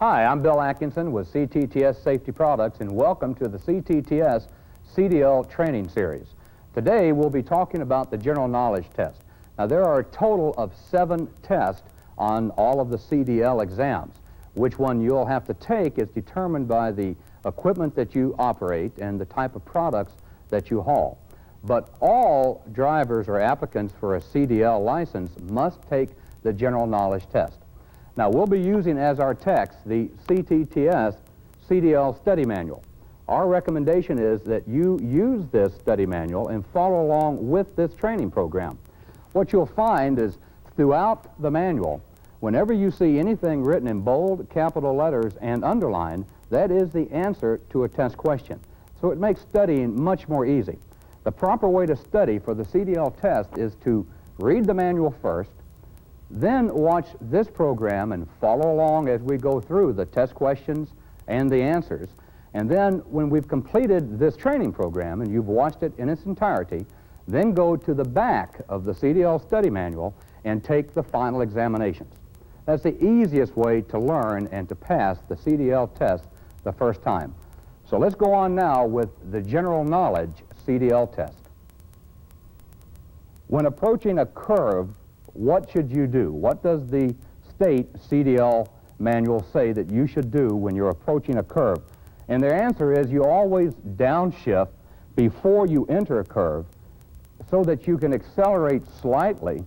Hi, I'm Bill Atkinson with CTTS Safety Products, and welcome to the CTTS CDL training series. Today we'll be talking about the general knowledge test. Now there are a total of 7 tests on all of the CDL exams. Which one you'll have to take is determined by the equipment that you operate and the type of products that you haul. But all drivers or applicants for a CDL license must take the general knowledge test. Now, we'll be using as our text the CTTS CDL study manual. Our recommendation is that you use this study manual and follow along with this training program. What you'll find is throughout the manual, whenever you see anything written in bold, capital letters, and underlined, that is the answer to a test question. So it makes studying much more easy. The proper way to study for the CDL test is to read the manual first, then watch this program and follow along as we go through the test questions and the answers. And then when we've completed this training program and you've watched it in its entirety, then go to the back of the CDL study manual and take the final examinations. That's the easiest way to learn and to pass the CDL test the first time. So let's go on now with the general knowledge CDL test. When approaching a curve, what should you do? What does the state CDL manual say that you should do when you're approaching a curve? And their answer is you always downshift before you enter a curve so that you can accelerate slightly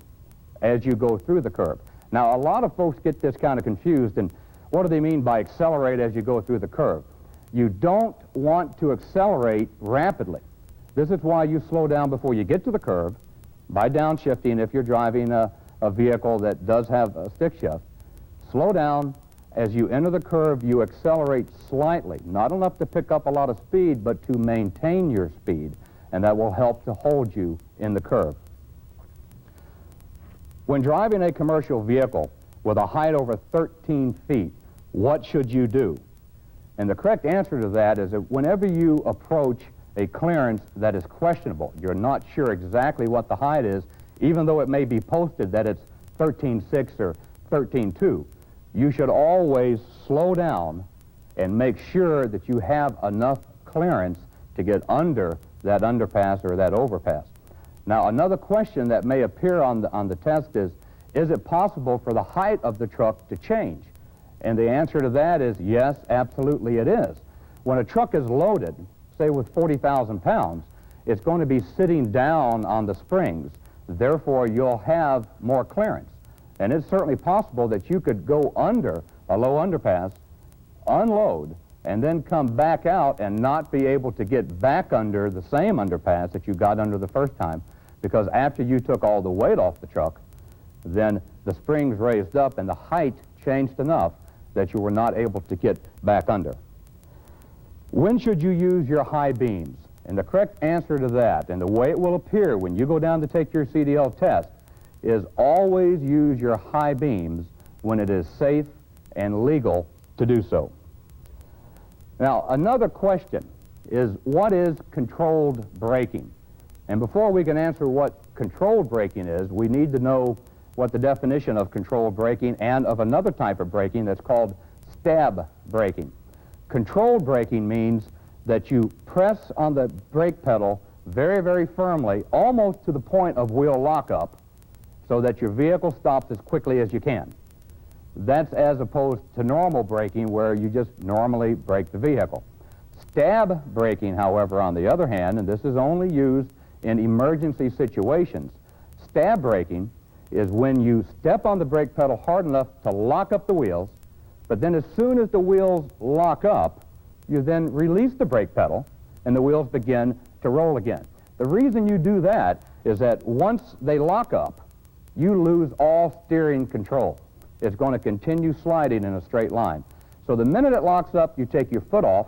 as you go through the curve. Now, a lot of folks get this kind of confused, and what do they mean by accelerate as you go through the curve? You don't want to accelerate rapidly. This is why you slow down before you get to the curve by downshifting if you're driving a vehicle that does have a stick shift. Slow down. As you enter the curve, you accelerate slightly, not enough to pick up a lot of speed, but to maintain your speed, and that will help to hold you in the curve. When driving a commercial vehicle with a height over 13 feet, what should you do? And the correct answer to that is that whenever you approach a clearance that is questionable, you're not sure exactly what the height is, even though it may be posted that it's 13.6 or 13.2, you should always slow down and make sure that you have enough clearance to get under that underpass or that overpass. Now, another question that may appear on the test is it possible for the height of the truck to change? And the answer to that is yes, absolutely it is. When a truck is loaded, say with 40,000 pounds, it's going to be sitting down on the springs. Therefore, you'll have more clearance. And it's certainly possible that you could go under a low underpass, unload, and then come back out and not be able to get back under the same underpass that you got under the first time, because after you took all the weight off the truck, then the springs raised up and the height changed enough that you were not able to get back under. When should you use your high beams? And the correct answer to that, and the way it will appear when you go down to take your CDL test, is always use your high beams when it is safe and legal to do so. Now, another question is, what is controlled braking? And before we can answer what controlled braking is, we need to know what the definition of controlled braking and of another type of braking that's called stab braking. Controlled braking means that you press on the brake pedal very, very firmly, almost to the point of wheel lockup, so that your vehicle stops as quickly as you can. That's as opposed to normal braking, where you just normally brake the vehicle. Stab braking, however, on the other hand, and this is only used in emergency situations, stab braking is when you step on the brake pedal hard enough to lock up the wheels, but then as soon as the wheels lock up, you then release the brake pedal and the wheels begin to roll again. The reason you do that is that once they lock up, you lose all steering control. It's going to continue sliding in a straight line. So the minute it locks up, you take your foot off,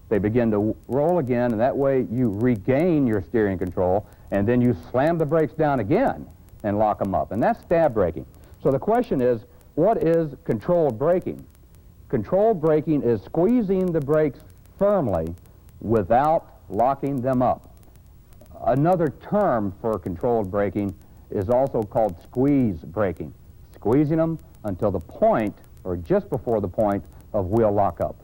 They begin to roll again, and that way you regain your steering control, and then you slam the brakes down again and lock them up. And that's stab braking. So the question is, what is controlled braking? Controlled braking is squeezing the brakes firmly without locking them up. Another term for controlled braking is also called squeeze braking, squeezing them until the point, or just before the point, of wheel lockup.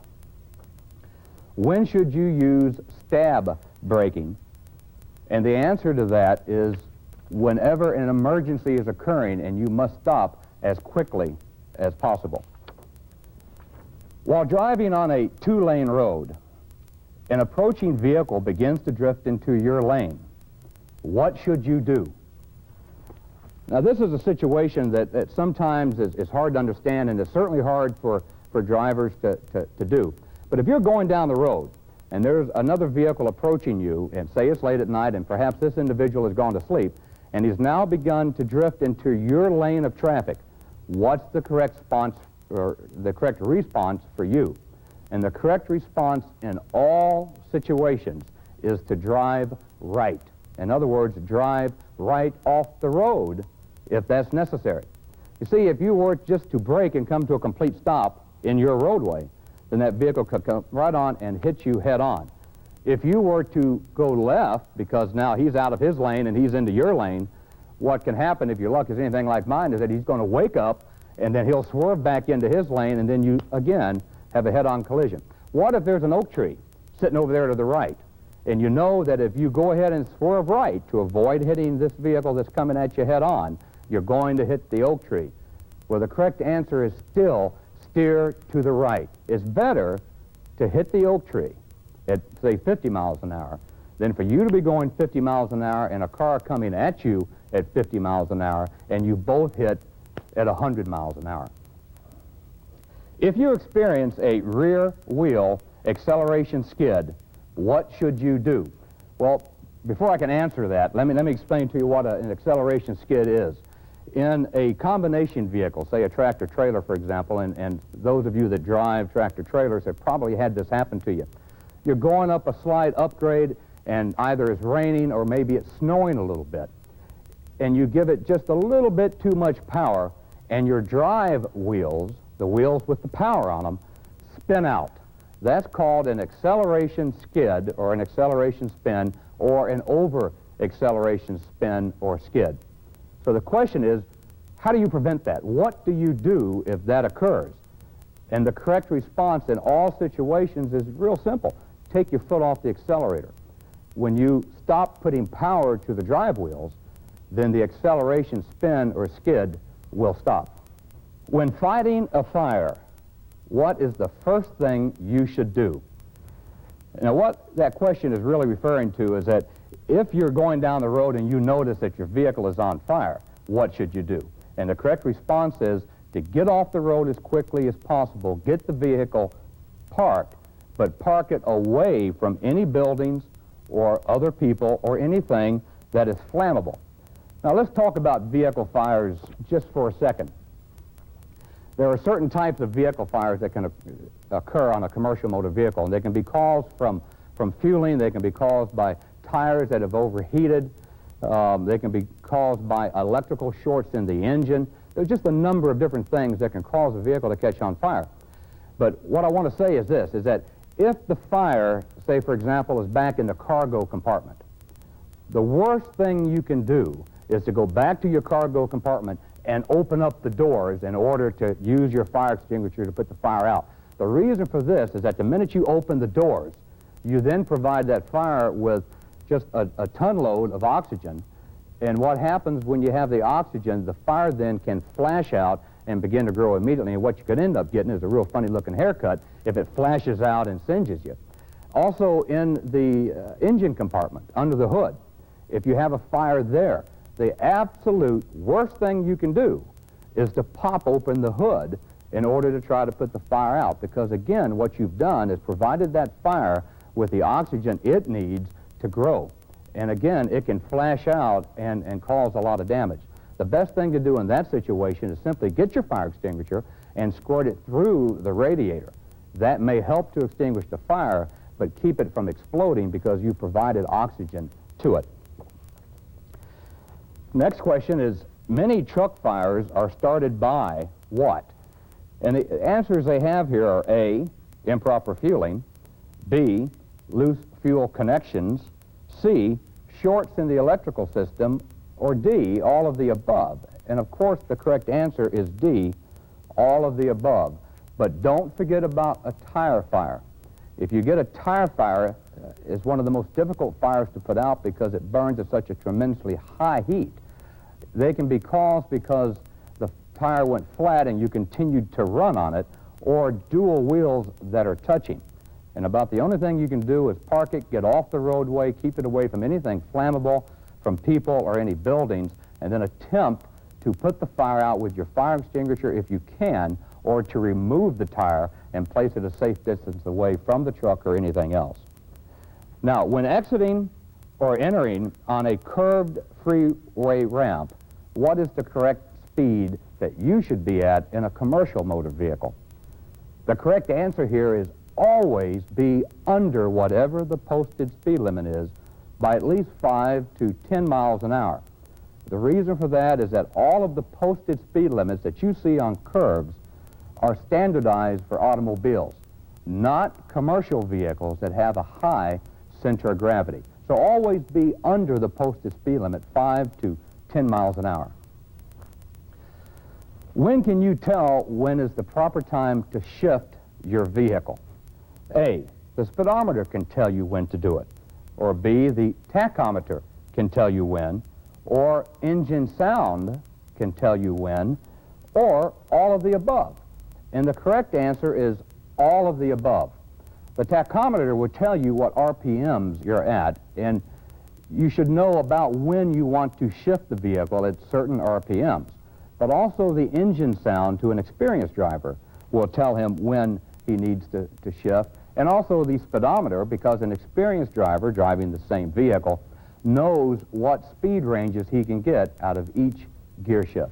When should you use stab braking? And the answer to that is whenever an emergency is occurring and you must stop as quickly as possible. While driving on a two-lane road, an approaching vehicle begins to drift into your lane. What should you do? Now, this is a situation that sometimes is hard to understand, and it's certainly hard for drivers to do. But if you're going down the road and there's another vehicle approaching you, and say it's late at night and perhaps this individual has gone to sleep, and he's now begun to drift into your lane of traffic, what's the correct response, or the correct response for you? And the correct response in all situations is to drive right. In other words, drive right off the road if that's necessary. You see, if you were just to brake and come to a complete stop in your roadway, then that vehicle could come right on and hit you head on. If you were to go left, because now he's out of his lane and he's into your lane, what can happen if your luck is anything like mine is that he's going to wake up and then he'll swerve back into his lane, and then you, again, have a head-on collision. What if there's an oak tree sitting over there to the right, and you know that if you go ahead and swerve right to avoid hitting this vehicle that's coming at you head-on, you're going to hit the oak tree? Well, the correct answer is still steer to the right. It's better to hit the oak tree at, say, 50 miles an hour than for you to be going 50 miles an hour and a car coming at you at 50 miles an hour, and you both hit at 100 miles an hour. If you experience a rear wheel acceleration skid, what should you do? Well, before I can answer that, let me explain to you what an acceleration skid is. In a combination vehicle, say a tractor trailer, for example, and those of you that drive tractor trailers have probably had this happen to you. You're going up a slight upgrade, and either it's raining or maybe it's snowing a little bit, and you give it just a little bit too much power, and your drive wheels, the wheels with the power on them, spin out. That's called an acceleration skid or an acceleration spin or an over-acceleration spin or skid. So the question is, how do you prevent that? What do you do if that occurs? And the correct response in all situations is real simple. Take your foot off the accelerator. When you stop putting power to the drive wheels, then the acceleration spin or skid will stop. When fighting a fire, what is the first thing you should do? Now, what that question is really referring to is that if you're going down the road and you notice that your vehicle is on fire, what should you do? And the correct response is to get off the road as quickly as possible, get the vehicle parked, but park it away from any buildings or other people or anything that is flammable. Now, let's talk about vehicle fires just for a second. There are certain types of vehicle fires that can occur on a commercial motor vehicle, and they can be caused from fueling, they can be caused by tires that have overheated, they can be caused by electrical shorts in the engine. There's just a number of different things that can cause a vehicle to catch on fire. But what I want to say is this, is that if the fire, say for example, is back in the cargo compartment, the worst thing you can do is to go back to your cargo compartment and open up the doors in order to use your fire extinguisher to put the fire out. The reason for this is that the minute you open the doors, you then provide that fire with just a ton load of oxygen, and what happens when you have the oxygen, the fire then can flash out and begin to grow immediately, and what you could end up getting is a real funny looking haircut if it flashes out and singes you. Also in the engine compartment, under the hood, if you have a fire there, the absolute worst thing you can do is to pop open the hood in order to try to put the fire out, because again, what you've done is provided that fire with the oxygen it needs to grow. And again, it can flash out and cause a lot of damage. The best thing to do in that situation is simply get your fire extinguisher and squirt it through the radiator. That may help to extinguish the fire, but keep it from exploding because you provided oxygen to it. Next question is, many truck fires are started by what? And the answers they have here are A, improper fueling, B, loose fuel connections, C, shorts in the electrical system, or D, all of the above. And of course the correct answer is D, all of the above. But don't forget about a tire fire. If you get a tire fire, it's one of the most difficult fires to put out because it burns at such a tremendously high heat. They can be caused because the tire went flat and you continued to run on it, or dual wheels that are touching. And about the only thing you can do is park it, get off the roadway, keep it away from anything flammable, from people or any buildings, and then attempt to put the fire out with your fire extinguisher if you can, or to remove the tire and place it a safe distance away from the truck or anything else. Now, when exiting or entering on a curved freeway ramp, what is the correct speed that you should be at in a commercial motor vehicle? The correct answer here is always be under whatever the posted speed limit is by at least 5 to 10 miles an hour. The reason for that is that all of the posted speed limits that you see on curves are standardized for automobiles, not commercial vehicles that have a high center of gravity. So always be under the posted speed limit, 5 to 10 miles an hour. When can you tell when is the proper time to shift your vehicle? A, the speedometer can tell you when to do it. Or B, the tachometer can tell you when. Or engine sound can tell you when. Or all of the above. And the correct answer is all of the above. The tachometer will tell you what RPMs you're at, and you should know about when you want to shift the vehicle at certain RPMs. But also the engine sound to an experienced driver will tell him when he needs to shift. And also the speedometer, because an experienced driver driving the same vehicle knows what speed ranges he can get out of each gear shift.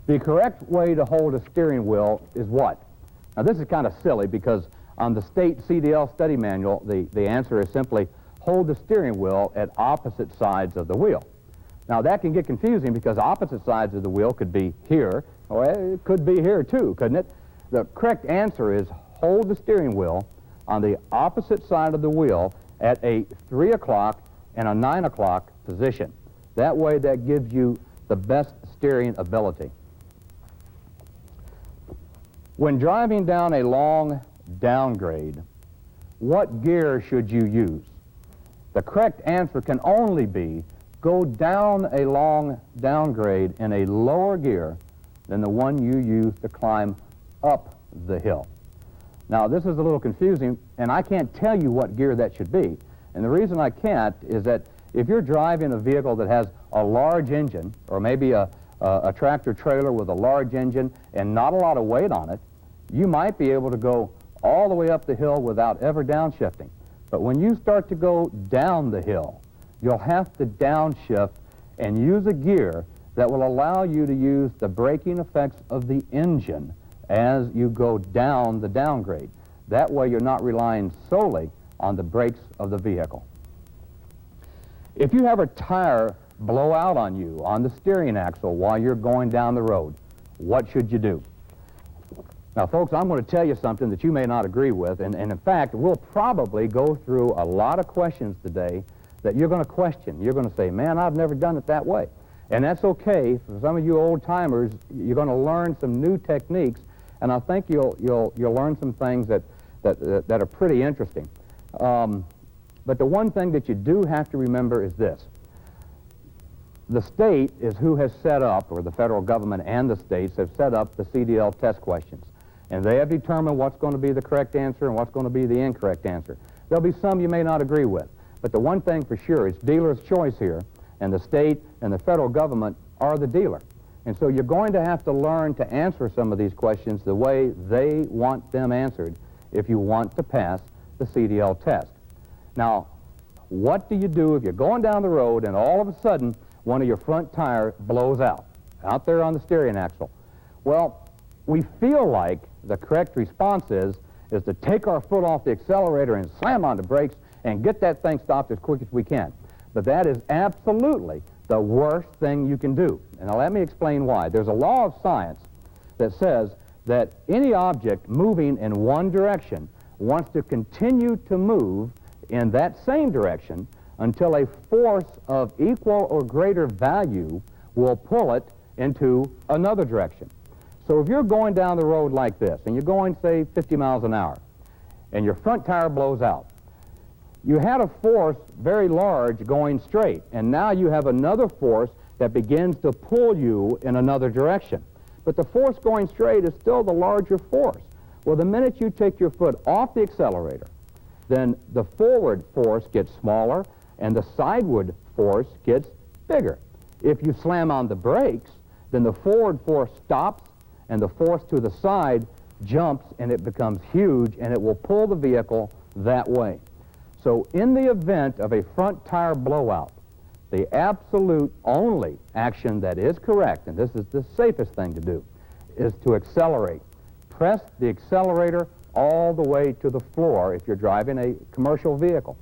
The correct way to hold a steering wheel is what? Now this is kind of silly because on the state CDL study manual, the answer is simply hold the steering wheel at opposite sides of the wheel. Now that can get confusing because opposite sides of the wheel could be here, or it could be here too, couldn't it? The correct answer is hold the steering wheel on the opposite side of the wheel at a 3 o'clock and a 9 o'clock position. That way that gives you the best steering ability. When driving down a long downgrade, what gear should you use? The correct answer can only be go down a long downgrade in a lower gear than the one you use to climb up the hill. Now this is a little confusing and I can't tell you what gear that should be. And the reason I can't is that if you're driving a vehicle that has a large engine, or maybe a tractor trailer with a large engine and not a lot of weight on it, you might be able to go all the way up the hill without ever downshifting. But when you start to go down the hill, you'll have to downshift and use a gear that will allow you to use the braking effects of the engine as you go down the downgrade. That way you're not relying solely on the brakes of the vehicle. If you have a tire blow out on you on the steering axle while you're going down the road, what should you do? Now, folks, I'm going to tell you something that you may not agree with, and in fact, we'll probably go through a lot of questions today that you're going to question. You're going to say, man, I've never done it that way. And that's okay. For some of you old-timers, you're going to learn some new techniques, and I think you'll learn some things that are pretty interesting. But the one thing that you do have to remember is this. The state is who has set up, or the federal government and the states have set up the CDL test questions. And they have determined what's going to be the correct answer and what's going to be the incorrect answer. There'll be some you may not agree with. But the one thing for sure, it's dealer's choice here, and the state and the federal government are the dealer. And so you're going to have to learn to answer some of these questions the way they want them answered if you want to pass the CDL test. Now, what do you do if you're going down the road and all of a sudden one of your front tires blows out there on the steering axle? Well, we feel like the correct response is is to take our foot off the accelerator and slam on the brakes and get that thing stopped as quick as we can. But that is absolutely the worst thing you can do. And now let me explain why. There's a law of science that says that any object moving in one direction wants to continue to move in that same direction until a force of equal or greater value will pull it into another direction. So if you're going down the road like this, and you're going, say, 50 miles an hour, and your front tire blows out, you had a force very large going straight, and now you have another force that begins to pull you in another direction. But the force going straight is still the larger force. Well, the minute you take your foot off the accelerator, then the forward force gets smaller and the sideward force gets bigger. If you slam on the brakes, then the forward force stops and the force to the side jumps and it becomes huge and it will pull the vehicle that way. So in the event of a front tire blowout, the absolute only action that is correct, and this is the safest thing to do, is to accelerate. Press the accelerator all the way to the floor if you're driving a commercial vehicle.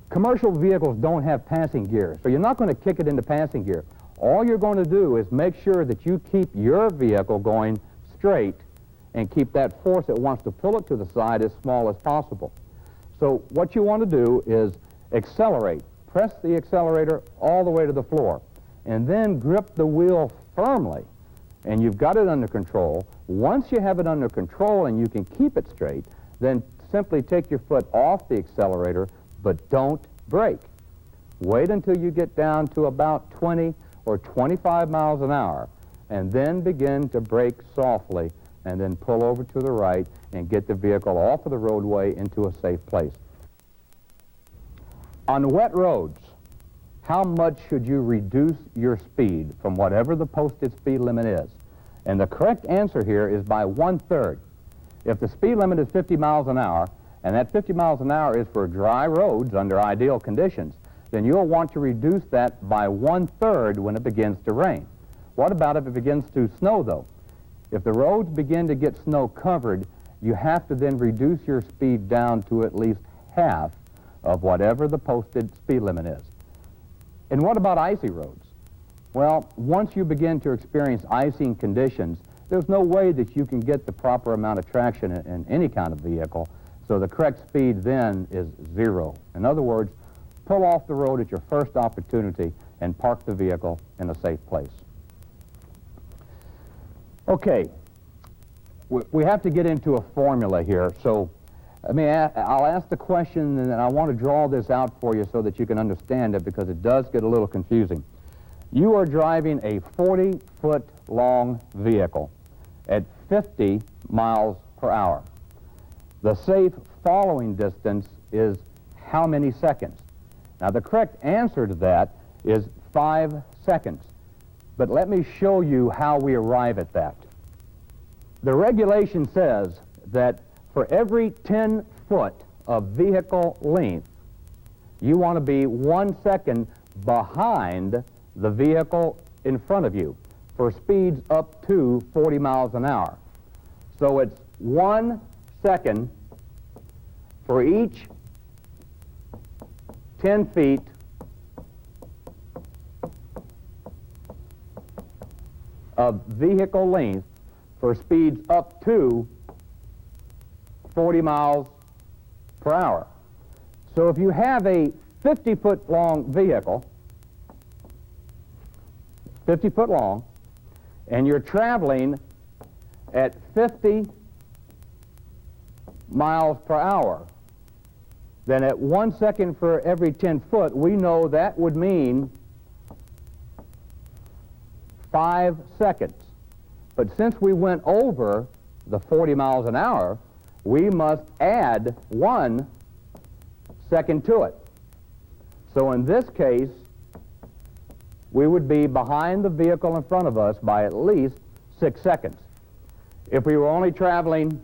Commercial vehicles don't have passing gear, so you're not going to kick it into passing gear. All you're going to do is make sure that you keep your vehicle going straight and keep that force that wants to pull it to the side as small as possible. So what you want to do is accelerate. Press the accelerator all the way to the floor, and then grip the wheel firmly, and you've got it under control. Once you have it under control and you can keep it straight, then simply take your foot off the accelerator, but don't brake. Wait until you get down to about 20 or 25 miles an hour, and then begin to brake softly, and then pull over to the right and get the vehicle off of the roadway into a safe place. On wet roads, how much should you reduce your speed from whatever the posted speed limit is? And the correct answer here is by 1/3. If the speed limit is 50 miles an hour, and that 50 miles an hour is for dry roads under ideal conditions, then you'll want to reduce that by 1/3 when it begins to rain. What about if it begins to snow, though? If the roads begin to get snow covered, you have to then reduce your speed down to at least half of whatever the posted speed limit is. And what about icy roads? Well, once you begin to experience icing conditions, there's no way that you can get the proper amount of traction in any kind of vehicle, so the correct speed then is 0. In other words, pull off the road at your first opportunity and park the vehicle in a safe place. Okay, we have to get into a formula here, so I'll ask the question, and I want to draw this out for you so that you can understand it, because it does get a little confusing. You are driving a 40-foot long vehicle at 50 miles per hour. The safe following distance is how many seconds? Now, the correct answer to that is 5 seconds. But let me show you how we arrive at that. The regulation says that for every 10 foot of vehicle length, you want to be 1 second behind the vehicle in front of you for speeds up to 40 miles an hour. So it's 1 second for each 10 feet of vehicle length for speeds up to 40 miles per hour. So if you have a 50-foot long vehicle, 50 foot long, and you're traveling at 50 miles per hour, then at 1 second for every 10 foot, we know that would mean 5 seconds. But since we went over the 40 miles an hour, we must add 1 second to it. So in this case, we would be behind the vehicle in front of us by at least 6 seconds. If we were only traveling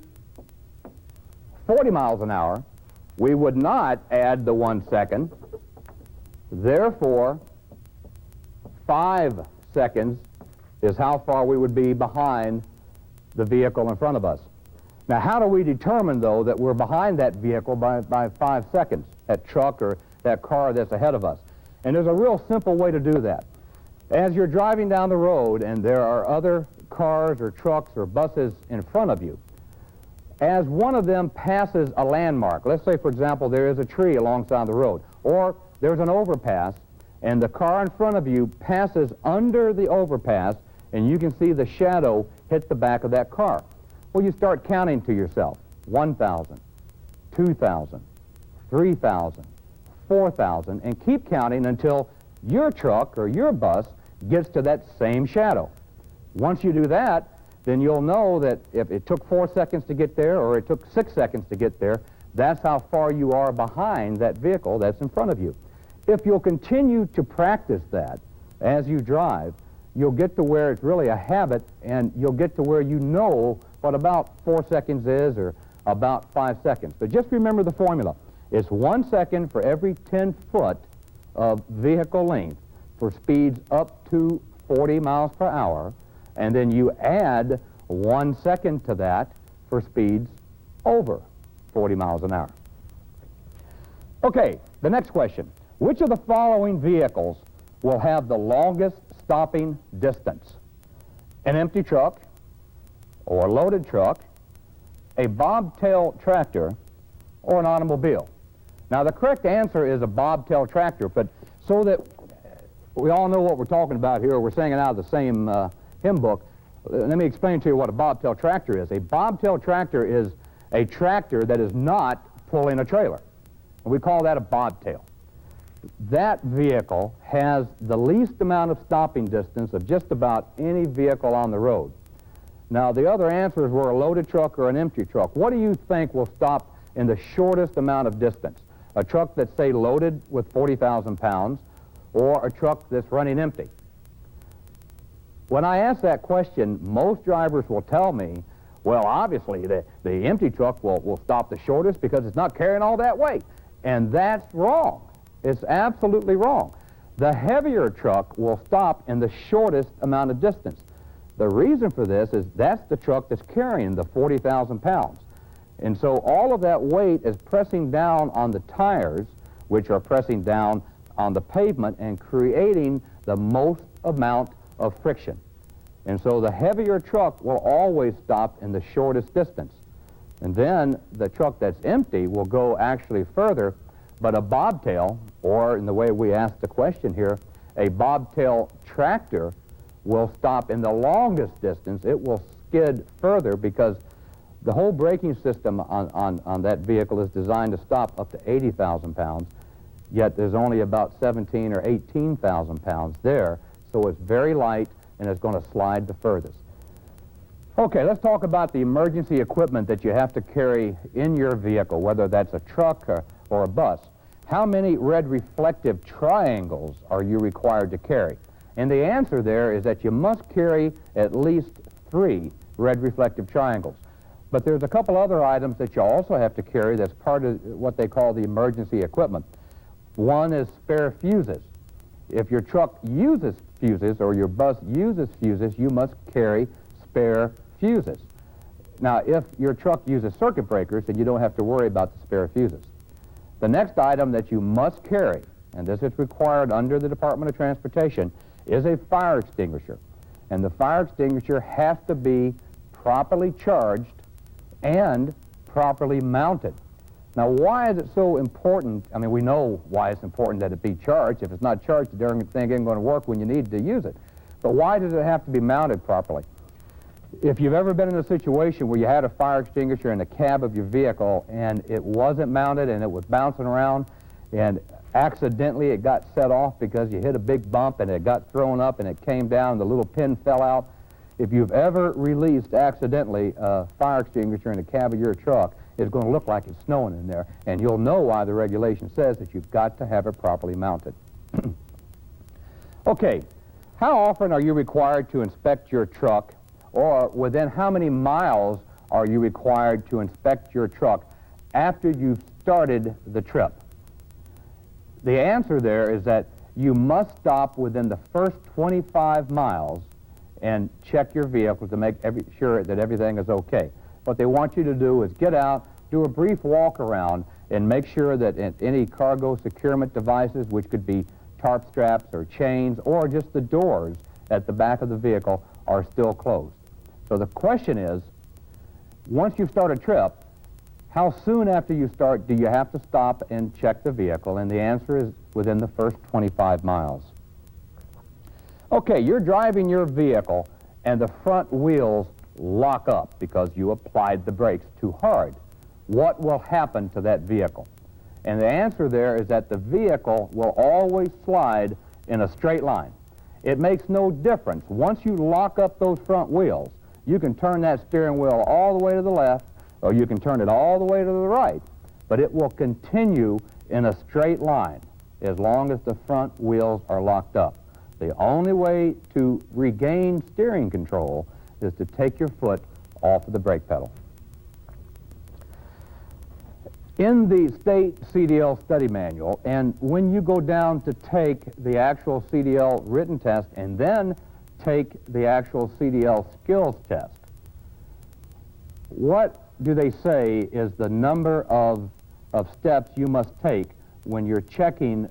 40 miles an hour, we would not add the 1 second. Therefore, 5 seconds is how far we would be behind the vehicle in front of us. Now, how do we determine, though, that we're behind that vehicle by 5 seconds, that truck or that car that's ahead of us? And there's a real simple way to do that. As you're driving down the road and there are other cars or trucks or buses in front of you, as one of them passes a landmark, let's say, for example, there is a tree alongside the road, or there's an overpass, and the car in front of you passes under the overpass, and you can see the shadow hit the back of that car. Well, you start counting to yourself, 1,000, 2,000, 3,000, 4,000, and keep counting until your truck or your bus gets to that same shadow. Once you do that, then you'll know that if it took 4 seconds to get there or it took 6 seconds to get there, that's how far you are behind that vehicle that's in front of you. If you'll continue to practice that as you drive, you'll get to where it's really a habit, and you'll get to where you know what about 4 seconds is or about 5 seconds. But just remember the formula. It's 1 second for every 10 foot of vehicle length for speeds up to 40 miles per hour, and then you add 1 second to that for speeds over 40 miles an hour. Okay, the next question. Which of the following vehicles will have the longest stopping distance? An empty truck, or a loaded truck, a bobtail tractor, or an automobile? Now, the correct answer is a bobtail tractor, but so that we all know what we're talking about here, we're saying it out of the same hymn book, let me explain to you what a bobtail tractor is. A bobtail tractor is a tractor that is not pulling a trailer. And we call that a bobtail. That vehicle has the least amount of stopping distance of just about any vehicle on the road. Now, the other answers were a loaded truck or an empty truck. What do you think will stop in the shortest amount of distance? A truck that's, say, loaded with 40,000 pounds, or a truck that's running empty? When I ask that question, most drivers will tell me, well, obviously, the empty truck will stop the shortest because it's not carrying all that weight. And that's wrong. It's absolutely wrong. The heavier truck will stop in the shortest amount of distance. The reason for this is that's the truck that's carrying the 40,000 pounds. And so all of that weight is pressing down on the tires, which are pressing down on the pavement and creating the most amount of friction. And so the heavier truck will always stop in the shortest distance. And then the truck that's empty will go actually further, but a bobtail, or in the way we asked the question here, a bobtail tractor will stop in the longest distance. It will skid further because the whole braking system on that vehicle is designed to stop up to 80,000 pounds, yet there's only about 17 or 18,000 pounds there, so it's very light and it's going to slide the furthest. Okay, let's talk about the emergency equipment that you have to carry in your vehicle, whether that's a truck or a bus. How many red reflective triangles are you required to carry? And the answer there is that you must carry at least 3 red reflective triangles. But there's a couple other items that you also have to carry that's part of what they call the emergency equipment. One is spare fuses. If your truck uses fuses or your bus uses fuses, you must carry spare fuses. Now, if your truck uses circuit breakers, then you don't have to worry about the spare fuses. The next item that you must carry, and this is required under the Department of Transportation, is a fire extinguisher. And the fire extinguisher has to be properly charged and properly mounted. Now, why is it so important? I mean, we know why it's important that it be charged. If it's not charged, the darn thing ain't going to work when you need to use it. But why does it have to be mounted properly? If you've ever been in a situation where you had a fire extinguisher in the cab of your vehicle and it wasn't mounted and it was bouncing around and accidentally it got set off because you hit a big bump and it got thrown up and it came down and the little pin fell out, if you've ever released accidentally a fire extinguisher in the cab of your truck, it's going to look like it's snowing in there, and you'll know why the regulation says that you've got to have it properly mounted. Okay, how often are you required to inspect your truck, or within how many miles are you required to inspect your truck after you've started the trip? The answer there is that you must stop within the first 25 miles and check your vehicle to make sure that everything is okay. what they want you to do is get out, do a brief walk around, and make sure that any cargo securement devices, which could be tarp straps or chains or just the doors at the back of the vehicle, are still closed. So the question is, once you start a trip, how soon after you start do you have to stop and check the vehicle? And the answer is within the first 25 miles. Okay, you're driving your vehicle and the front wheels lock up because you applied the brakes too hard. What will happen to that vehicle? And the answer there is that the vehicle will always slide in a straight line. It makes no difference. Once you lock up those front wheels, you can turn that steering wheel all the way to the left, or you can turn it all the way to the right, but it will continue in a straight line as long as the front wheels are locked up. The only way to regain steering control is to take your foot off of the brake pedal. In the state CDL study manual, and when you go down to take the actual CDL written test and then take the actual CDL skills test, what do they say is the number of steps you must take when you're checking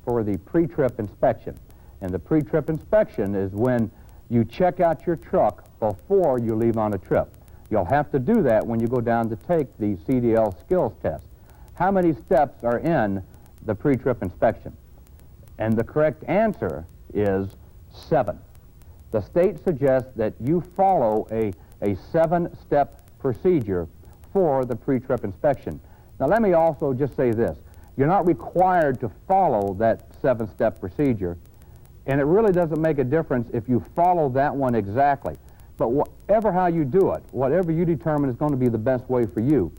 for the pre-trip inspection? And the pre-trip inspection is when you check out your truck before you leave on a trip. You'll have to do that when you go down to take the CDL skills test. How many steps are in the pre-trip inspection? And the correct answer is 7. The state suggests that you follow a 7-step procedure for the pre-trip inspection. Now let me also just say this. You're not required to follow that 7-step procedure, and it really doesn't make a difference if you follow that one exactly. But whatever how you do it, whatever you determine is going to be the best way for you,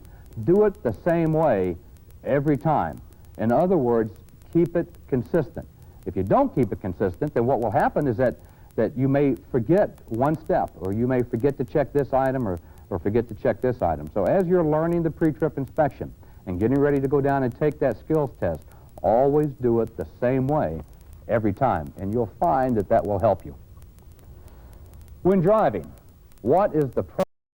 do it the same way every time. In other words, keep it consistent. If you don't keep it consistent, then what will happen is that you may forget one step, or you may forget to check this item, or forget to check this item. So as you're learning the pre-trip inspection and getting ready to go down and take that skills test, always do it the same way every time, and you'll find that that will help you. When driving, what is the